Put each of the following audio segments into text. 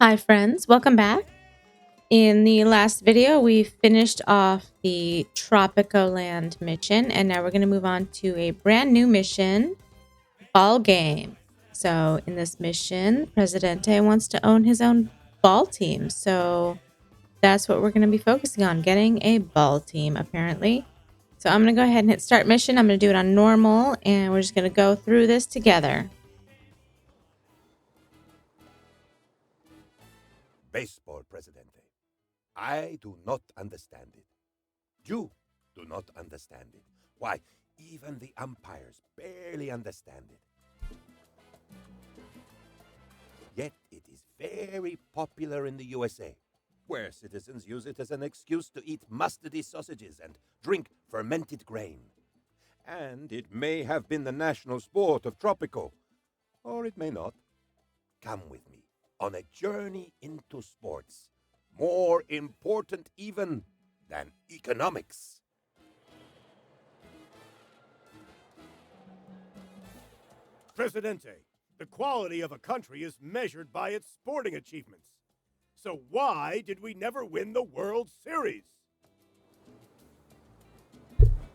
Hi friends, welcome back. In the last video, we finished off the Tropico land mission, and now we're going to move on to a brand new mission, Ballgame. So in this mission, Presidente wants to own his own ball team. So that's what we're going to be focusing on, getting a ball team, apparently. So I'm going to go ahead and hit start mission. I'm going to do it on normal, and we're just going to go through this together. Baseball, Presidente. I do not understand it. You do not understand it. Why, even the umpires barely understand it. Yet it is very popular in the USA, where citizens use it as an excuse to eat mustardy sausages and drink fermented grain. And it may have been the national sport of Tropico, or it may not. Come with me on a journey into sports, more important even than economics. Presidente, the quality of a country is measured by its sporting achievements. So why did we never win the World Series?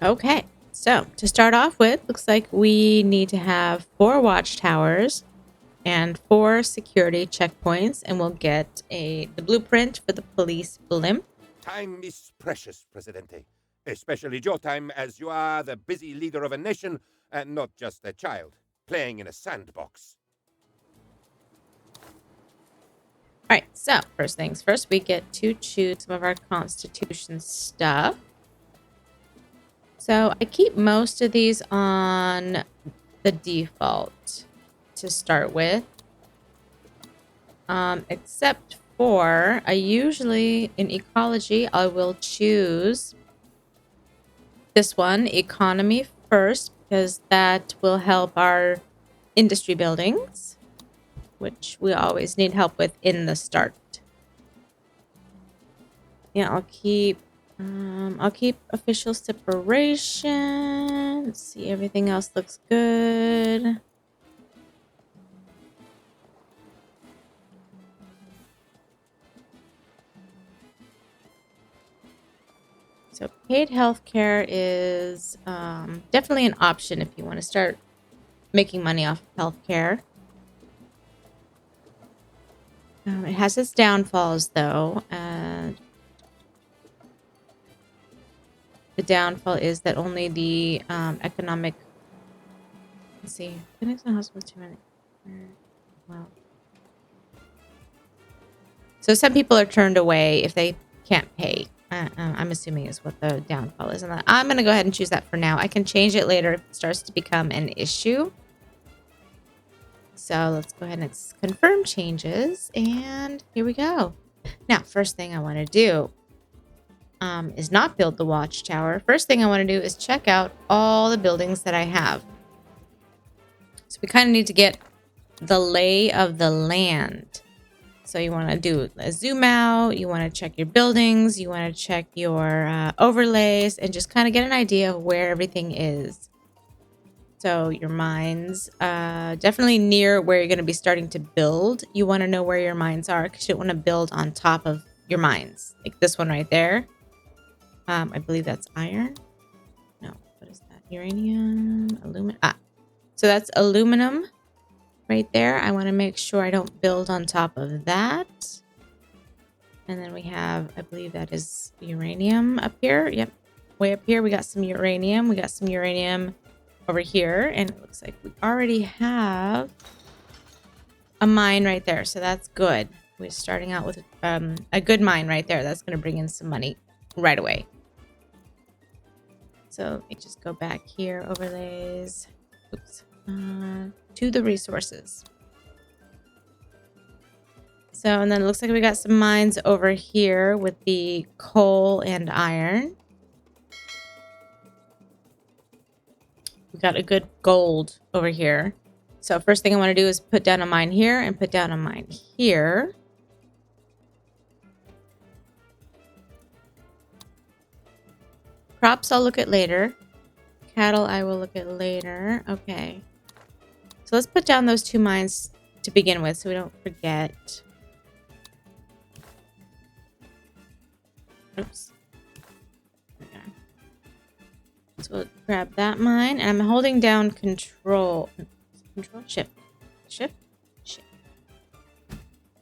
Okay, so to start off with, looks like we need to have 4 watchtowers and 4 security checkpoints, and we'll get the blueprint for the police blimp. Time is precious, Presidente, especially your time, as you are the busy leader of a nation and not just a child playing in a sandbox. All right, so first things first, we get to choose some of our Constitution stuff. So I keep most of these on the default to start with, except for I usually in ecology I will choose this one, economy first, because that will help our industry buildings, which we always need help with in the start. Yeah, I'll keep official separation. Let's see, everything else looks good. So paid healthcare is definitely an option if you want to start making money off of healthcare. It has its downfalls, though. The downfall is that only the economic. Let's see. Phoenix and hospital 2 minutes. Wow. So some people are turned away if they can't pay. I'm assuming is what the downfall is. And I'm going to go ahead and choose that for now. I can change it later if it starts to become an issue. So let's go ahead and confirm changes. And here we go. Now, first thing I want to do is not build the watchtower. First thing I want to do is check out all the buildings that I have. So we kind of need to get the lay of the land. So you want to do a zoom out, you want to check your buildings, you want to check your overlays, and just kind of get an idea of where everything is. So your mines, definitely near where you're going to be starting to build. You want to know where your mines are because you don't want to build on top of your mines. Like this one right there. I believe that's iron. No, what is that? Uranium, aluminum. So that's aluminum. Right there, I want to make sure I don't build on top of that. And then we have, I believe that is uranium up here. Yep, way up here we got some uranium. We got some uranium over here, and it looks like we already have a mine right there, so that's good. We're starting out with a good mine right there. That's going to bring in some money right away. So let me just go back here, overlays. Oops. To the resources. So, and then it looks like we got some mines over here with the coal and iron. We got a good gold over here. So first thing I want to do is put down a mine here and put down a mine here. Crops I'll look at later. Cattle I will look at later. Okay. So let's put down those 2 mines to begin with so we don't forget. Oops. Okay. So we'll grab that mine, and I'm holding down control. Control shift. Shift? Shift.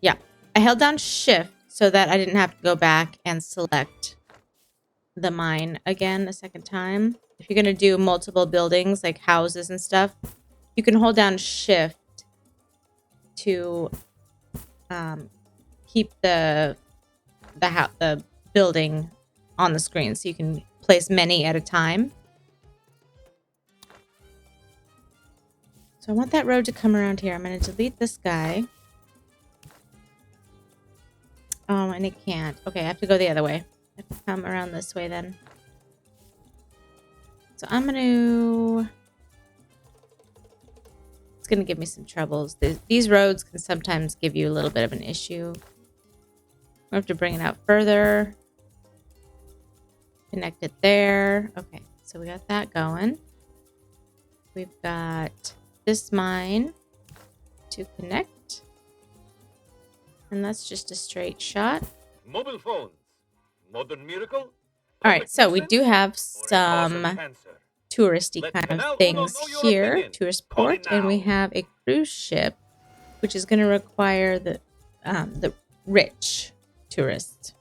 Yeah. I held down shift so that I didn't have to go back and select the mine again a second time. If you're going to do multiple buildings like houses and stuff, you can hold down shift to keep the building on the screen, so you can place many at a time. So I want that road to come around here. I'm going to delete this guy. Oh, and it can't. Okay, I have to go the other way. I have to come around this way then. So I'm going to... It's going to give me some troubles. These roads can sometimes give you a little bit of an issue. I have to bring it out further. Connect it there. Okay, so we got that going. We've got this mine to connect. And that's just a straight shot. Mobile phones. Modern miracle. All right, so we do have some touristy kind of things here. Tourist port, and we have a cruise ship, which is going to require the rich tourists.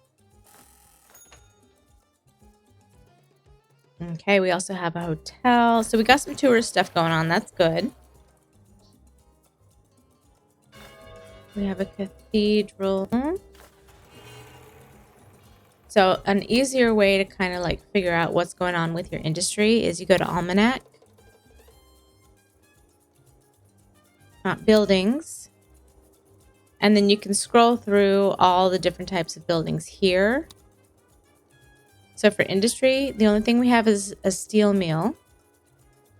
Okay, we also have a hotel. So we got some tourist stuff going on. That's good. We have a cathedral. So an easier way to kind of like figure out what's going on with your industry is you go to Almanac. Buildings. And then you can scroll through all the different types of buildings here. So for industry, the only thing we have is a steel mill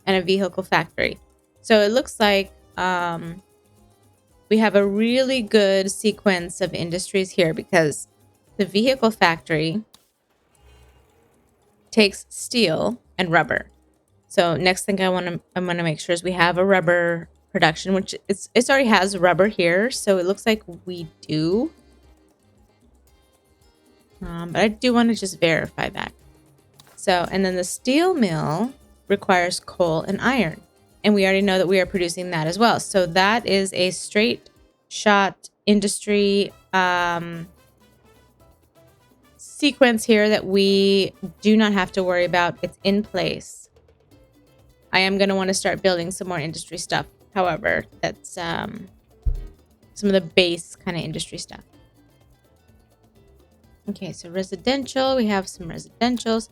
and a vehicle factory. So it looks like we have a really good sequence of industries here, because the vehicle factory takes steel and rubber. So next thing I'm gonna make sure is we have a rubber production, which it already has rubber here. So it looks like we do. But I do want to just verify that. So, and then the steel mill requires coal and iron. And we already know that we are producing that as well. So that is a straight shot industry sequence here that we do not have to worry about. It's in place. I am going to want to start building some more industry stuff. However, that's some of the base kind of industry stuff. Okay, so residential. We have some residentials.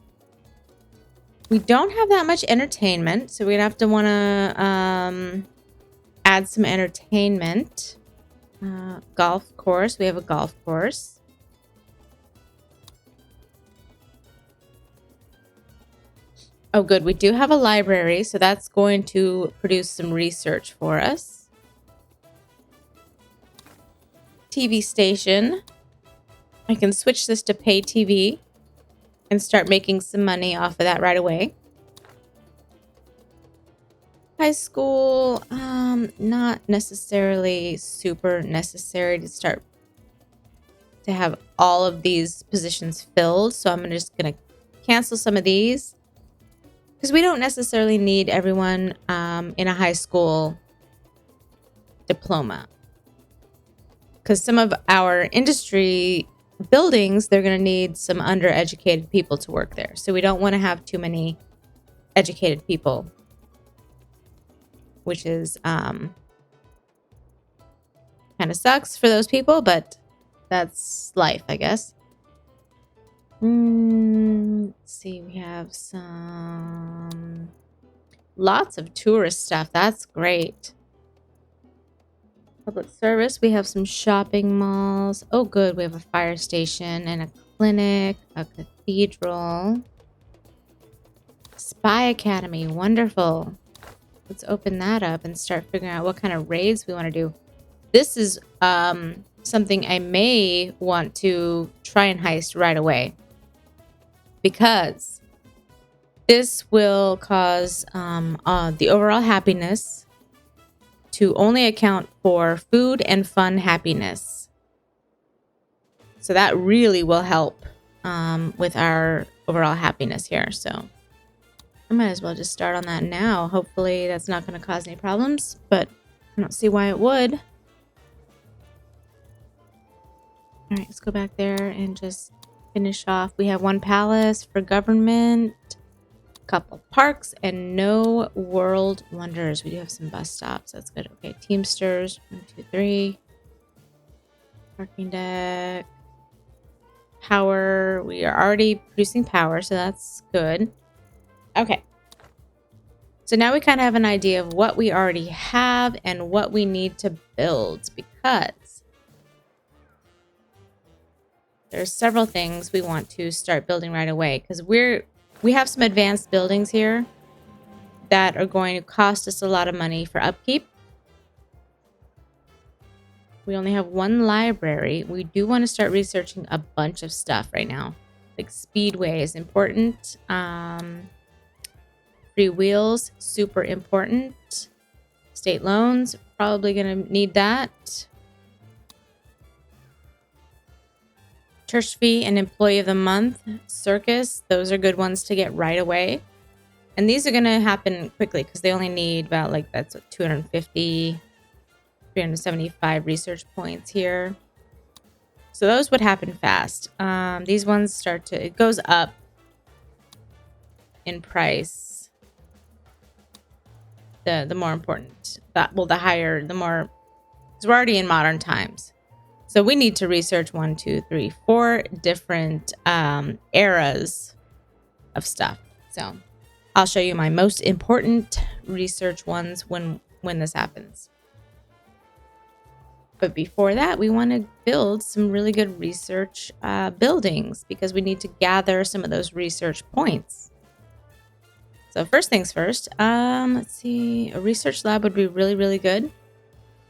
We don't have that much entertainment, so we're going to have to want to add some entertainment. Golf course. We have a golf course. Oh, good. We do have a library, so that's going to produce some research for us. TV station. I can switch this to pay TV and start making some money off of that right away. High school, not necessarily super necessary to start to have all of these positions filled. So I'm just going to cancel some of these, because we don't necessarily need everyone in a high school diploma. Because some of our industry buildings, they're going to need some undereducated people to work there. So we don't want to have too many educated people, which is kind of sucks for those people, but that's life, I guess. Let's see, we have lots of tourist stuff. That's great. Public service, we have some shopping malls. Oh, good. We have a fire station and a clinic, a cathedral. Spy Academy. Wonderful. Let's open that up and start figuring out what kind of raids we want to do. This is something I may want to try and heist right away, because this will cause the overall happiness to only account for food and fun happiness. So that really will help with our overall happiness here. So I might as well just start on that now. Hopefully that's not going to cause any problems, but I don't see why it would. All right, let's go back there and just finish off. We have 1 palace for government, a couple parks, and no world wonders. We do have some bus stops. That's good. Okay, Teamsters, 1, 2, 3. Parking deck. Power. We are already producing power, so that's good. Okay. So now we kind of have an idea of what we already have and what we need to build, because there's several things we want to start building right away, because we have some advanced buildings here that are going to cost us a lot of money for upkeep. We only have 1 library. We do want to start researching a bunch of stuff right now. Like Speedway is important. Free wheels, super important. State loans, probably going to need that. Church fee and employee of the month. Circus, those are good ones to get right away. And these are going to happen quickly because they only need about, like, that's what, 250, 375 research points here. So those would happen fast. These ones it goes up in price. The more important, the higher, the more, because we're already in modern times. So we need to research 1, 2, 3, 4 different eras of stuff. So I'll show you my most important research ones when this happens. But before that, we want to build some really good research buildings, because we need to gather some of those research points. So first things first, let's see. A research lab would be really, really good.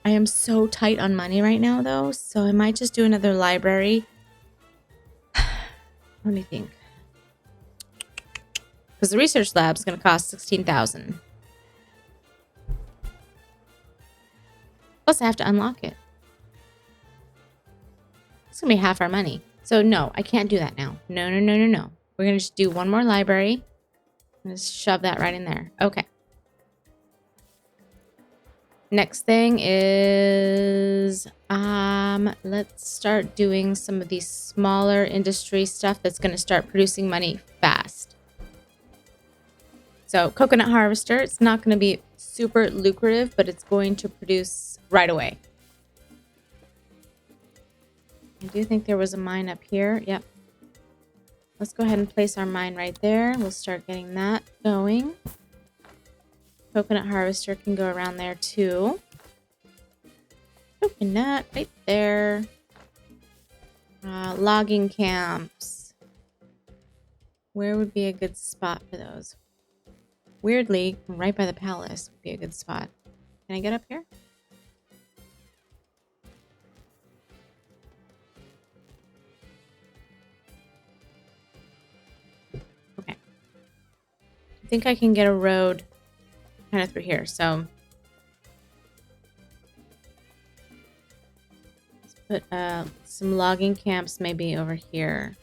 I am so tight on money right now, though, so I might just do another library. Let me think. Because the research lab is going to cost 16,000. Plus, I have to unlock it. It's going to be half our money. So, no, I can't do that now. No. We're going to just do 1 more library. Just shove that right in there. Okay. Next thing is, let's start doing some of these smaller industry stuff that's going to start producing money fast. So, coconut harvester, it's not going to be super lucrative, but it's going to produce right away. I do think there was a mine up here. Yep. Let's go ahead and place our mine right there. We'll start getting that going. Coconut harvester can go around there too. Coconut right there. Logging camps. Where would be a good spot for those? Weirdly, right by the palace would be a good spot. Can I get up here? Okay. I think I can get a road kind of through here, so let's put some logging camps maybe over here.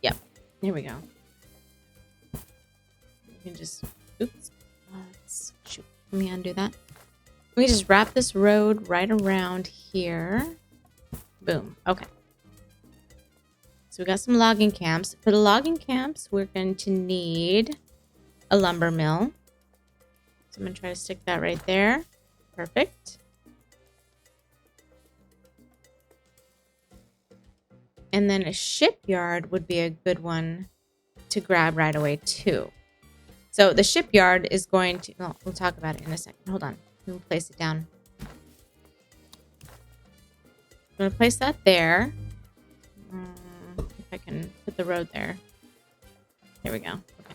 Yep, here we go. We can just, oops, shoot, let me undo that. We can just wrap this road right around here. Boom, okay. So we got some logging camps. For the logging camps, we're going to need a lumber mill. So I'm going to try to stick that right there. Perfect. And then a shipyard would be a good one to grab right away too. So the shipyard is going to, well, we'll talk about it in a second. Hold on. We'll place it down. I'm going to place that there. If I can put the road there. There we go. Okay.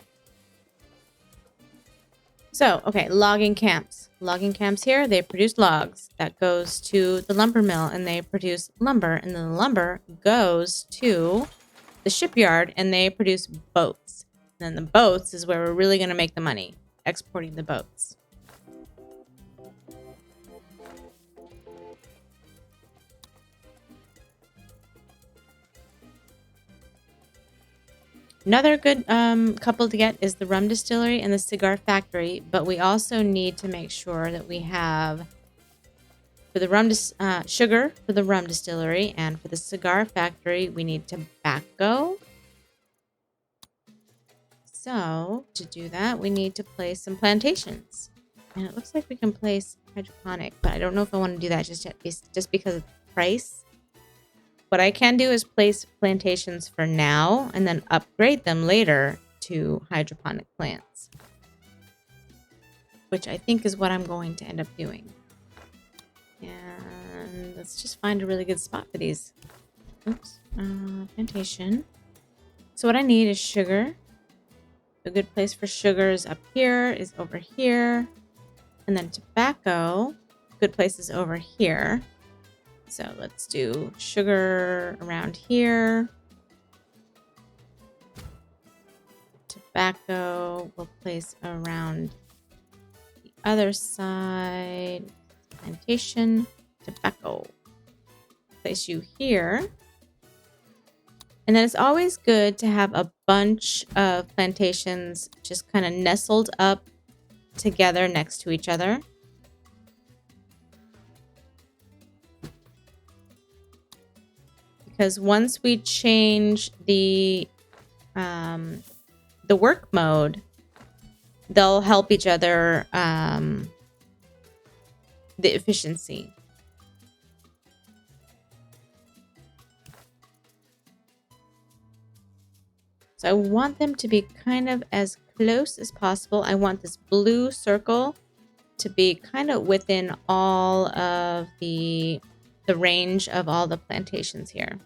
So, okay, logging camps. Logging camps here, they produce logs. That goes to the lumber mill, and they produce lumber. And then the lumber goes to the shipyard, and they produce boats. And then the boats is where we're really going to make the money, exporting the boats. Another good couple to get is the rum distillery and the cigar factory, but we also need to make sure that we have for the sugar for the rum distillery, and for the cigar factory we need tobacco. So to do that, we need to place some plantations, and it looks like we can place hydroponic, but I don't know if I want to do that just yet, just because of the price. What I can do is place plantations for now and then upgrade them later to hydroponic plants, which I think is what I'm going to end up doing. And let's just find a really good spot for these. Oops. Plantation. So what I need is sugar. A good place for sugar is up here, is over here. And then tobacco. Good place is over here. So let's do sugar around here. Tobacco we'll place around the other side. Plantation, tobacco. Place you here. And then it's always good to have a bunch of plantations just kind of nestled up together next to each other. Because once we change the work mode, they'll help each other the efficiency. So I want them to be kind of as close as possible. I want this blue circle to be kind of within all of the range of all the plantations here.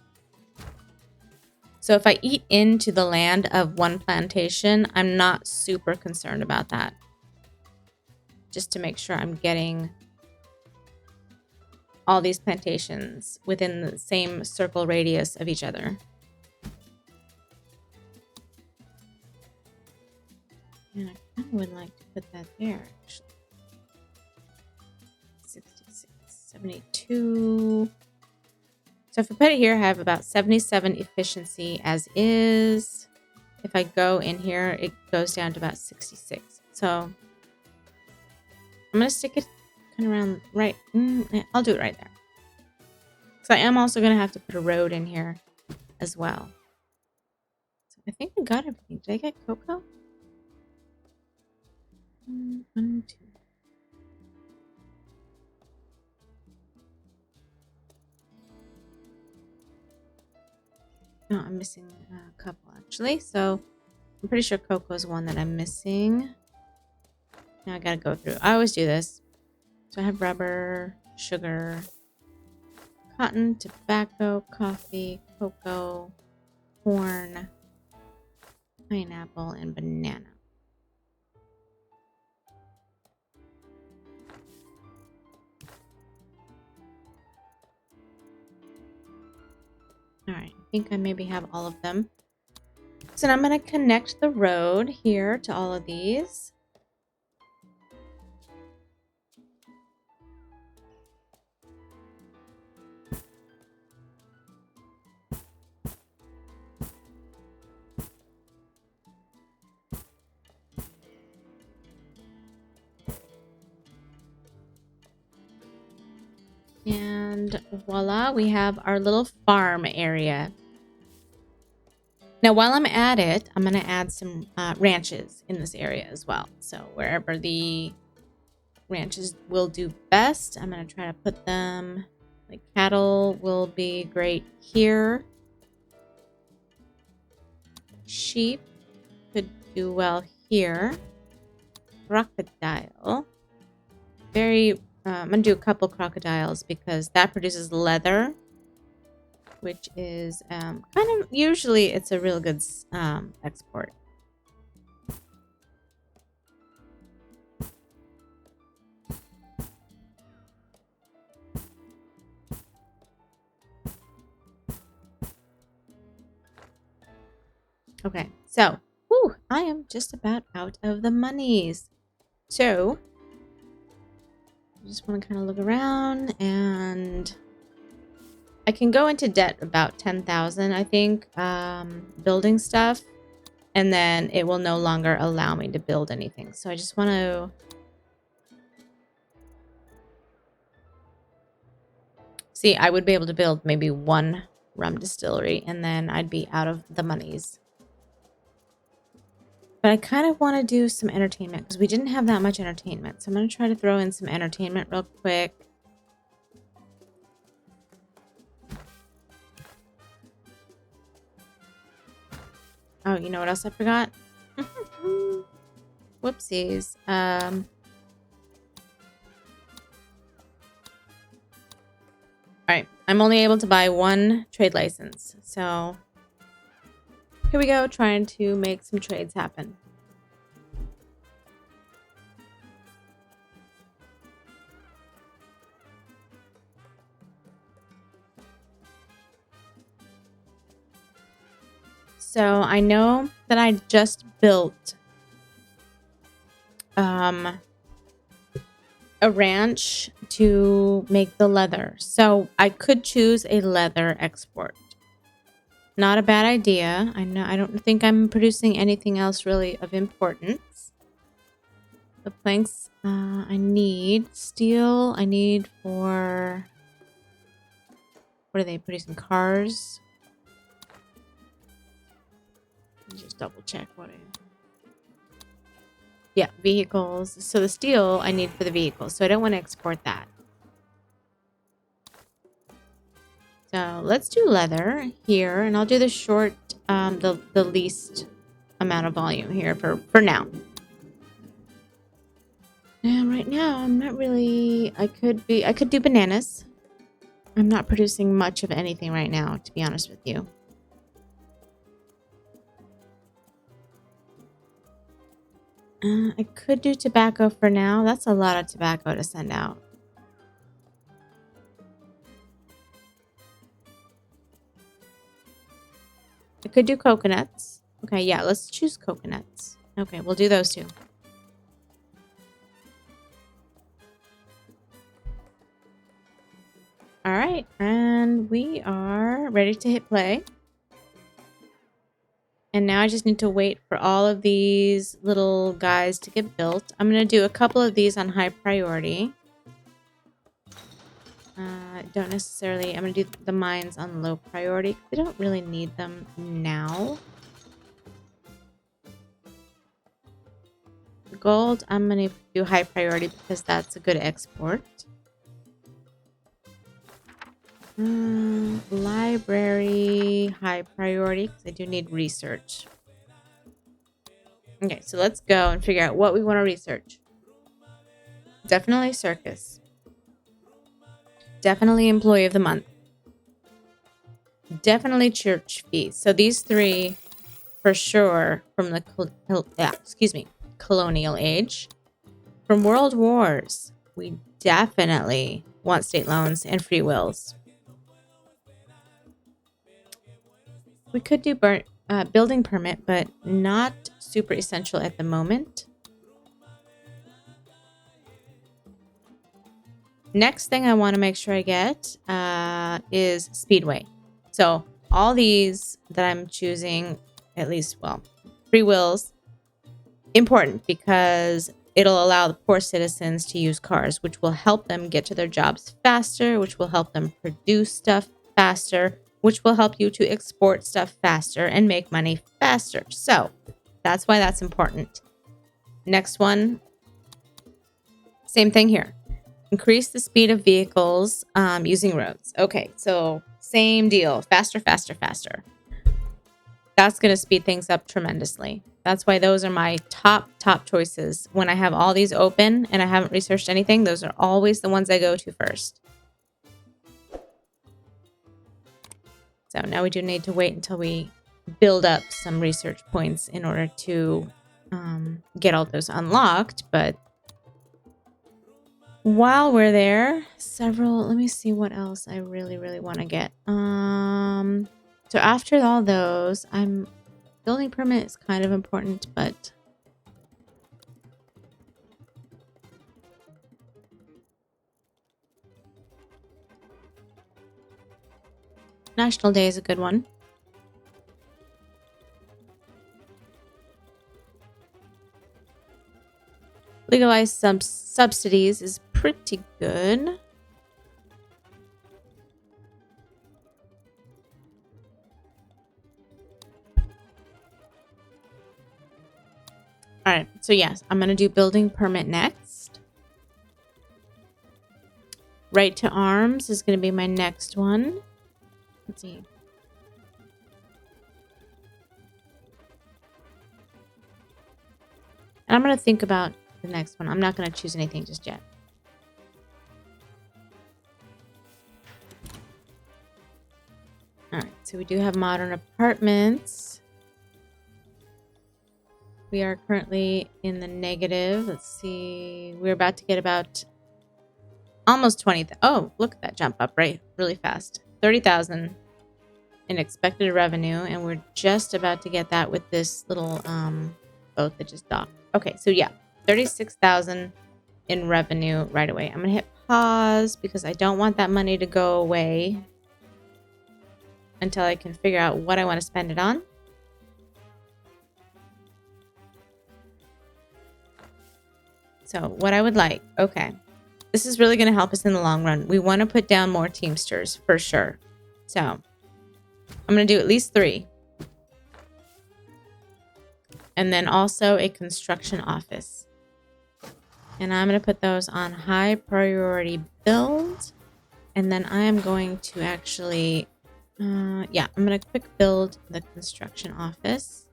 So if I eat into the land of one plantation, I'm not super concerned about that. Just to make sure I'm getting all these plantations within the same circle radius of each other. And I kind of would like to put that there, actually. 66, 72. So if I put it here, I have about 77 efficiency as is. If I go in here, it goes down to about 66. So I'm going to stick it kind of around right. I'll do it right there. So I am also going to have to put a road in here as well. So I think I got everything. Did I get cocoa? 1, 2. No, I'm missing a couple actually. So I'm pretty sure cocoa is one that I'm missing. Now I gotta go through. I always do this. So I have rubber, sugar, cotton, tobacco, coffee, cocoa, corn, pineapple, and banana. All right, I think I maybe have all of them. So now I'm going to connect the road here to all of these. And voila, we have our little farm area. Now, while I'm at it, I'm going to add some ranches in this area as well. So wherever the ranches will do best, I'm going to try to put them, like cattle will be great here. Sheep could do well here. Crocodile. I'm going to do a couple crocodiles because that produces leather, which is kind of, usually it's a real good export. Okay, so I am just about out of the monies. So I just want to kind of look around, and I can go into debt about 10,000, I think, building stuff. and then it will no longer allow me to build anything. So I just want to... See, I would be able to build maybe one rum distillery, and then I'd be out of the monies. But I kind of want to do some entertainment because we didn't have that much entertainment. So I'm going to try to throw in some entertainment real quick. Oh, you know what else I forgot? Whoopsies. All right. I'm only able to buy one trade license. So here we go, trying to make some trades happen. So I know that I just built a ranch to make the leather. So I could choose a leather export. Not a bad idea. I know I don't think I'm producing anything else really of importance. The planks I need steel. I need for... What are they producing? Cars? Let me just double check what I... Yeah, vehicles. So the steel I need for the vehicles. So I don't want to export that. So let's do leather here. And I'll do the short, the least amount of volume here for now. And right now I'm not really... I could do bananas. I'm not producing much of anything right now, to be honest with you. I could do tobacco for now. That's a lot of tobacco to send out. I could do coconuts. Okay, yeah, let's choose coconuts. Okay, we'll do those two. All right, and we are ready to hit play. And now I just need to wait for all of these little guys to get built. I'm going to do a couple of these on high priority. Don't necessarily... I'm going to do the mines on low priority. I don't really need them now. Gold, I'm going to do high priority because that's a good export. Library, high priority, because I do need research. Okay, so let's go and figure out what we want to research. Definitely circus. Definitely employee of the month. Definitely church feast. So these three, for sure, from the colonial age. From world wars, we definitely want state loans and free wills. We could do building permit, but not super essential at the moment. Next thing I want to make sure I get is Speedway. So all these that I'm choosing, at least, well, free wills, important because it'll allow the poor citizens to use cars, which will help them get to their jobs faster, which will help them produce stuff faster, which will help you to export stuff faster and make money faster. So that's why that's important. Next one, same thing here. Increase the speed of vehicles using roads. Okay, so same deal. Faster, faster, faster. That's going to speed things up tremendously. That's why those are my top choices. When I have all these open and I haven't researched anything, those are always the ones I go to first. So now we do need to wait until we build up some research points in order to get all those unlocked. But while we're there, let me see what else I really, really want to get. So after all those, building permit is kind of important, but National Day is a good one. Legalize some subsidies is pretty good. All right, so yes, I'm going to do building permit next. Right to arms is going to be my next one. Let's see. And I'm going to think about the next one. I'm not going to choose anything just yet. All right, so we do have modern apartments. We are currently in the negative. Let's see. We're about to get about almost 20. Oh, look at that jump up, right? Really fast. 30,000 in expected revenue. And we're just about to get that with this little boat that just docked. Okay, so yeah, 36,000 in revenue right away. I'm going to hit pause because I don't want that money to go away until I can figure out what I want to spend it on. So what I would like, okay, this is really going to help us in the long run. We want to put down more Teamsters for sure. So I'm going to do at least 3. And then also a construction office. And I'm going to put those on high priority build. And then I am going to actually, yeah, I'm going to quick build the construction office.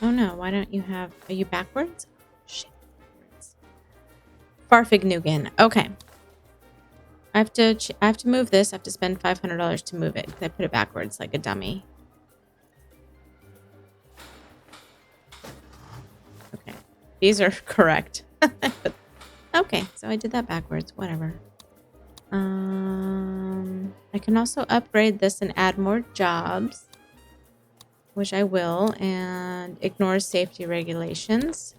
Oh no, why don't you have... Are you backwards? Shit, backwards. Farfignugan. Okay. I have to move this. I have to spend $500 to move it. I put it backwards like a dummy. Okay. These are correct. Okay, so I did that backwards. Whatever. I can also upgrade this and add more jobs, which I will, and ignore safety regulations.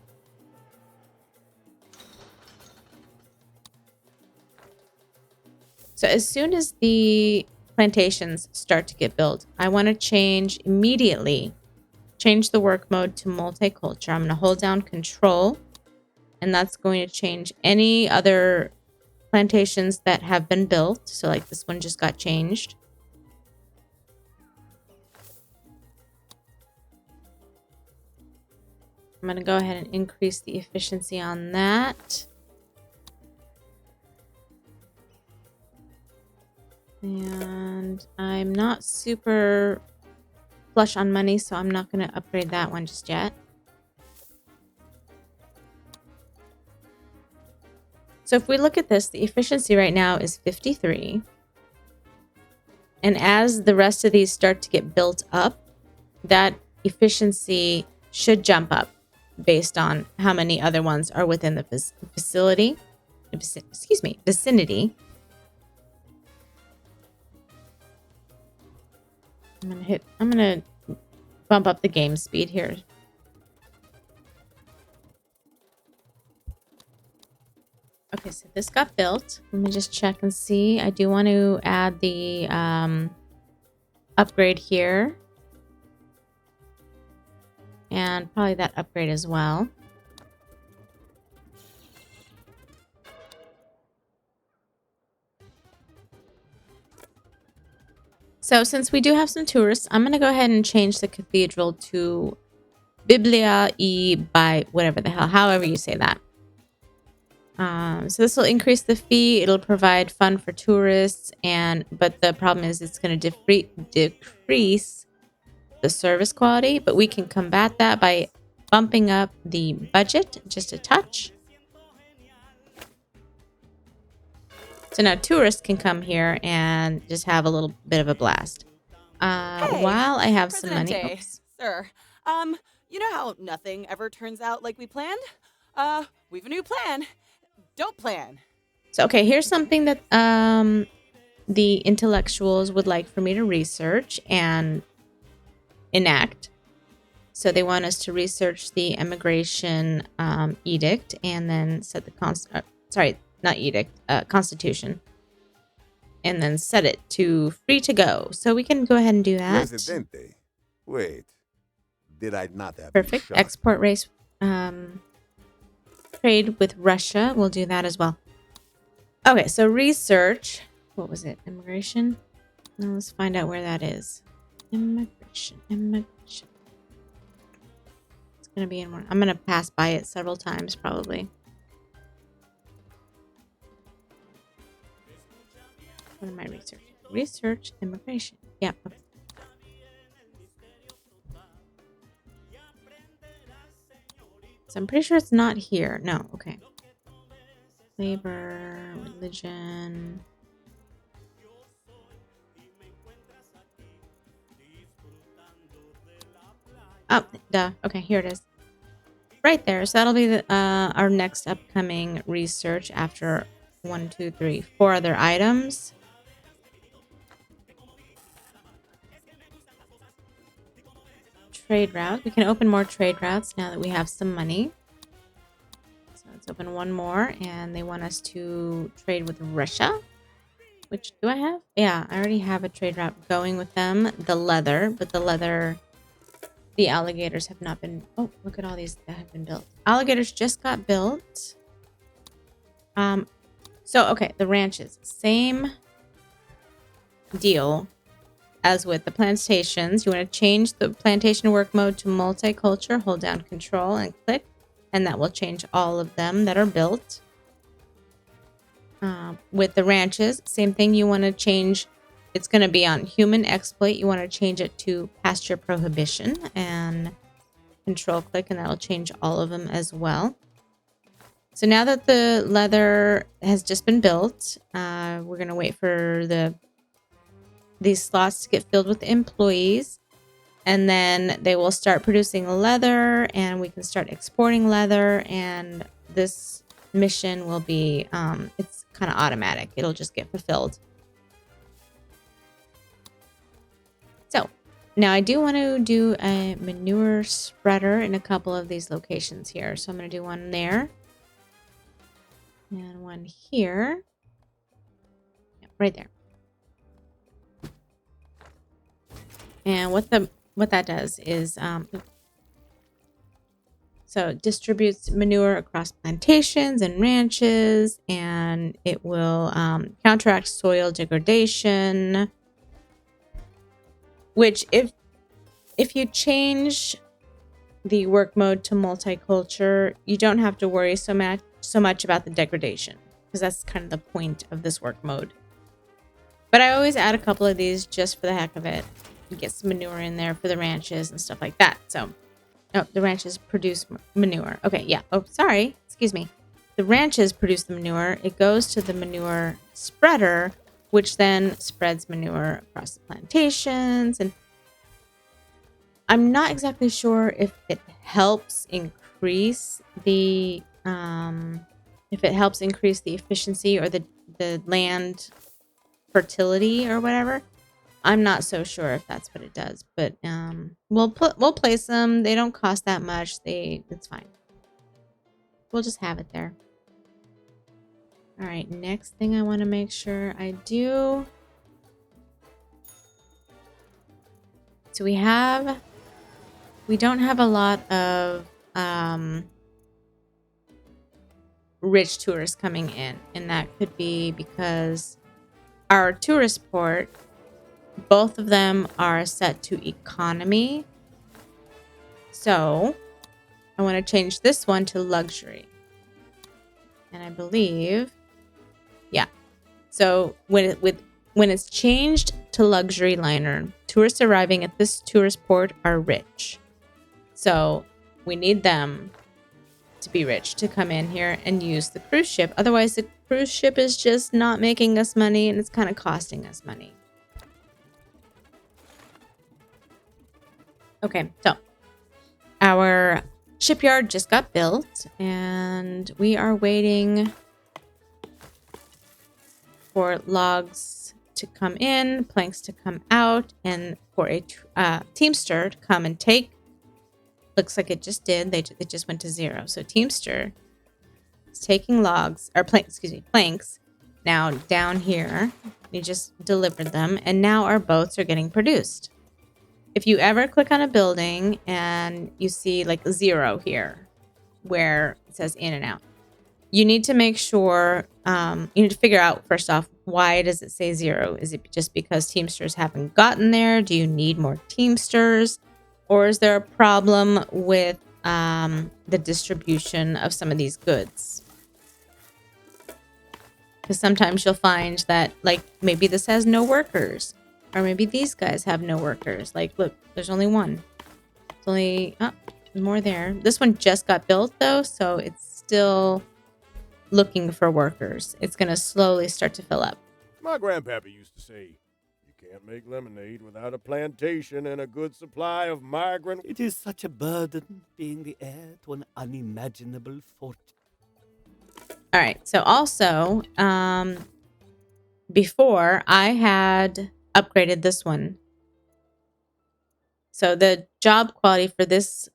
So as soon as the plantations start to get built, I want to change the work mode to multicultural. I'm going to hold down control, and that's going to change any other plantations that have been built. So like this one just got changed. I'm going to go ahead and increase the efficiency on that. And I'm not super flush on money, so I'm not going to upgrade that one just yet. So if we look at this, the efficiency right now is 53. And as the rest of these start to get built up, that efficiency should jump up based on how many other ones are within the vicinity. I'm gonna bump up the game speed here. Okay, so this got built. Let me just check and see. I do want to add the upgrade here. And probably that upgrade as well. So since we do have some tourists, I'm going to go ahead and change the cathedral to Biblia e by whatever the hell, however you say that. So this will increase the fee. It'll provide fun for tourists, but the problem is it's going to decrease the service quality. But we can combat that by bumping up the budget just a touch. So now tourists can come here and just have a little bit of a blast. Hey, while I have some money. Presidente, Oops. sir. You know how nothing ever turns out like we planned? We've a new plan. Don't plan. So, okay, here's something that the intellectuals would like for me to research and enact. So they want us to research the immigration edict and then set the constitution. And then set it to free to go. So we can go ahead and do that. Presidente, wait. Did I not have you Perfect. shot? Export race trade with Russia. We'll do that as well. Okay, so research. What was it? Immigration? Well, let's find out where that is. Immigration. It's going to be in one. I'm going to pass by it several times probably. What am I researching? Research immigration. Yeah. Okay. So I'm pretty sure it's not here. No. Okay. Labor, religion. Oh, duh. Okay, here it is. Right there. So that'll be the, our next upcoming research after 1, 2, 3, 4 other items. Trade route. We can open more trade routes now that we have some money. So let's open one more, and they want us to trade with Russia. Which do I have? Yeah, I already have a trade route going with them. The leather, but the alligators have not been. Oh, look at all these that have been built. Alligators just got built. So okay, the ranches, same deal as with the plantations. You want to change the plantation work mode to multicultural. Hold down Control and click, and that will change all of them that are built. With the ranches, same thing. You want to change. It's going to be on human exploit. You want to change it to pasture prohibition and Control click, and that'll change all of them as well. So now that the leather has just been built, we're going to wait for these slots to get filled with employees, and then they will start producing leather, and we can start exporting leather, and this mission will be it's kind of automatic. It'll just get fulfilled. So now I do want to do a manure spreader in a couple of these locations here. So I'm going to do one there and one here. Yep, right there. And what that does is so it distributes manure across plantations and ranches, and it will counteract soil degradation. Which, if you change the work mode to multicultural, you don't have to worry so much about the degradation, because that's kind of the point of this work mode. But I always add a couple of these just for the heck of it. Get some manure in there for the ranches and stuff like that. So, oh, the ranches produce manure. Okay, yeah. Oh, sorry. Excuse me. The ranches produce the manure. It goes to the manure spreader, which then spreads manure across the plantations. And I'm not exactly sure if it helps increase the efficiency or the land fertility or whatever. I'm not so sure if that's what it does, but we'll place them. They don't cost that much. It's fine. We'll just have it there. All right, next thing I want to make sure I do. So we don't have a lot of rich tourists coming in, and that could be because our tourist port, both of them are set to economy. So I want to change this one to luxury. And I believe, yeah. So when it's changed to luxury liner, tourists arriving at this tourist port are rich. So we need them to be rich to come in here and use the cruise ship. Otherwise, the cruise ship is just not making us money, and it's kind of costing us money. Okay, so our shipyard just got built, and we are waiting for logs to come in, planks to come out, and for a teamster to come and take. Looks like it just did. It just went to 0. So teamster is taking logs or planks now down here. We just delivered them, and now our boats are getting produced. if you ever click on a building and you see like 0 here where it says in and out, you need to make sure, you need to figure out first off, why does it say 0? Is it just because Teamsters haven't gotten there? Do you need more Teamsters? Or is there a problem with the distribution of some of these goods? Because sometimes you'll find that, like, maybe this has no workers. Or maybe these guys have no workers. Like, look, there's only one. It's only... Oh, there's more there. This one just got built, though, so it's still looking for workers. It's going to slowly start to fill up. My grandpappy used to say, you can't make lemonade without a plantation and a good supply of migrant... It is such a burden being the heir to an unimaginable fortune. All right. So also, before I had upgraded this one. So the job quality for this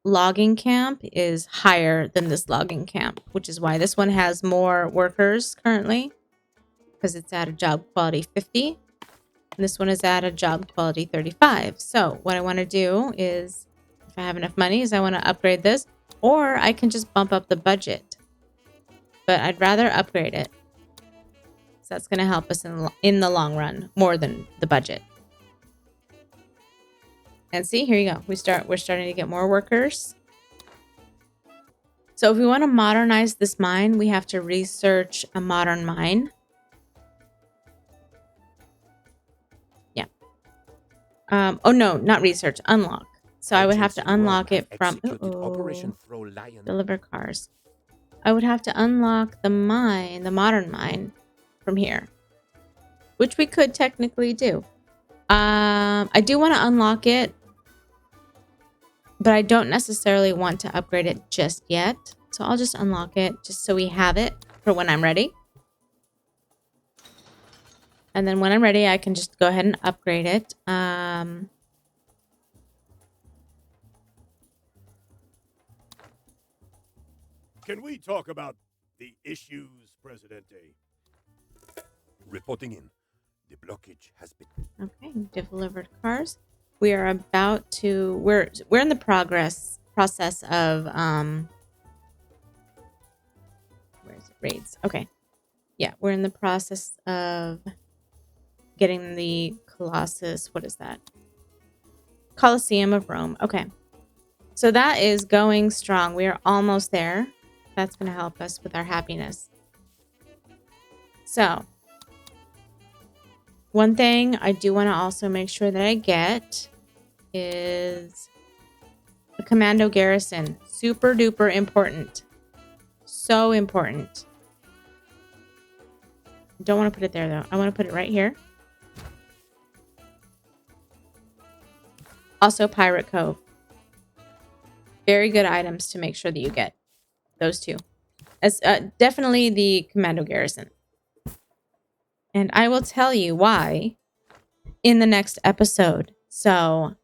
logging camp is higher than this logging camp, which is why this one has more workers currently, because it's at a job quality 50. And this one is at a job quality 35. So what I want to do is, if I have enough money, is I want to upgrade this, or I can just bump up the budget. But I'd rather upgrade it. So that's going to help us in the long run more than the budget. And see, here you go. We're starting to get more workers. So if we want to modernize this mine, we have to research a modern mine. Yeah. Oh no, not research. Unlock. So I would have to unlock it from deliver cars. I would have to unlock the mine, the modern mine, from here, which we could technically do. I do want to unlock it, but I don't necessarily want to upgrade it just yet. So I'll just unlock it just so we have it for when I'm ready. And then when I'm ready, I can just go ahead and upgrade it. Can we talk about the issues, Presidente? Reporting in. The blockage has been... Okay, delivered cars. We are about to... We're in the process of... Where is it? Raids. Okay. Yeah, we're in the process of getting the Colossus... What is that? Colosseum of Rome. Okay. So that is going strong. We are almost there. That's going to help us with our happiness. So, one thing I do want to also make sure that I get is a commando garrison. Super duper important. So important. Don't want to put it there though. I want to put it right here. Also Pirate Cove. Very good items to make sure that you get. Those two. As definitely the commando garrison. And I will tell you why in the next episode. So,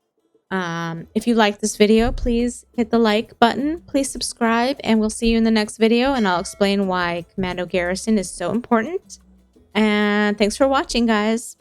if you like this video, please hit the like button. Please subscribe, and we'll see you in the next video. And I'll explain why commando garrison is so important. And thanks for watching, guys.